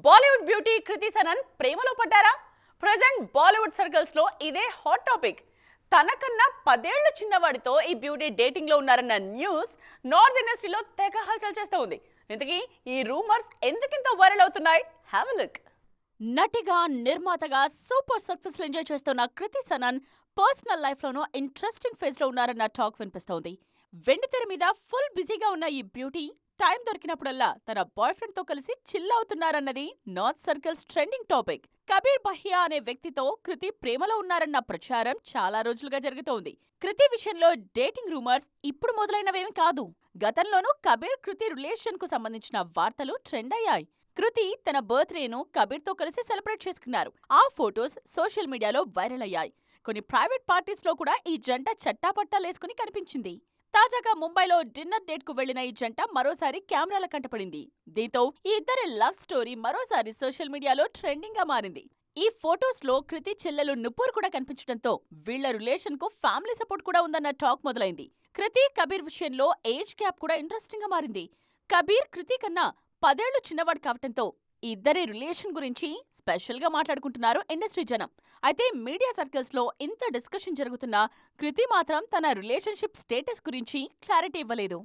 Bollywood beauty Kriti Sanon ప్రేమలో పడ్డారా? Present Bollywood circles లో ఇదే హాట్ టాపిక్. తనకన్నా 10 ఏళ్ల చిన్నవాడితో ఈ బ్యూటీ డేటింగ్ లో ఉన్నారన్న న్యూస్ నార్త్ ఇండస్ట్రీలో తెగ హల్చల్ చేస్తూ ఉంది. ఇంతకీ ఈ రూమర్స్ ఎందుకింత వైరల్ అవుతున్నాయి? Have a look. నటిగా, నిర్మాతగా సూపర్ సక్సెస్ ఎంజాయ్ చేస్తున్న కృతి సనన్ పర్సనల్ లైఫ్ లోనూ ఇంట్రెస్టింగ్ ఫేజ్ లో ఉన్నారన్న టాక్ వినిపిస్తోంది. వెండితెర మీద ఫుల్ బిజీగా ఉన్న ఈ బ్యూటీ టైం దొరికినప్పుడల్లా తన బాయ్ ఫ్రెండ్ తో కలిసి చిల్ అవుతున్నారన్నది north circles trending topic. Kabir Bahia అనే వ్యక్తితో కృతి ప్రేమలో ఉన్నారన్న ప్రచారం చాలా రోజులుగా జరుగుతోంది. కృతి విషయంలో డేటింగ్ రూమర్స్ ఇప్పుడు మొదలైనవేమి కాదు. గతంలోనూ కబీర్ కృతి రిలేషన్ కు సంబంధించిన వార్తలు ట్రెండ్ అయ్యాయి. కృతి తన బర్త్డేను కబీర్ తో కలిసి సెలబ్రేట్ చేసుకున్నారు. ఆ ఫొటోస్ సోషల్ మీడియాలో వైరల్ అయ్యాయి. కొన్ని ప్రైవేట్ పార్టీస్ లో కూడా ఈ జంట చట్టాపట్టాలేసుకుని కనిపించింది. తాజాగా ముంబైలో డిన్నర్ డేట్ కు వెళ్లిన ఈ జంట మరోసారి కెమెరాల కంటపడింది. దీంతో ఈ ఇద్దరి లవ్ స్టోరీ మరోసారి సోషల్ మీడియాలో ట్రెండింగ్ గా మారింది. ఈ ఫొటోస్ లో కృతి చెల్లెలు నుపూర్ కూడా కనిపించడంతో వీళ్ల రిలేషన్ కు ఫ్యామిలీ సపోర్ట్ కూడా ఉందన్న టాక్ మొదలైంది. కృతి కబీర్ విషయంలో ఏజ్ గ్యాప్ కూడా ఇంట్రెస్టింగ్ గా మారింది. కబీర్ కృతి కన్నా 10 ఏళ్లు చిన్నవాడు కావటంతో ఈ ఇద్దరి రిలేషన్ గురించి స్పెషల్ గా మాట్లాడుకుంటున్నారు ఇండస్ట్రీ జనం. అయితే మీడియా సర్కిల్స్ లో ఇంత డిస్కషన్ జరుగుతున్నా కృతి మాత్రం తన రిలేషన్షిప్ స్టేటస్ గురించి క్లారిటీ ఇవ్వలేదు.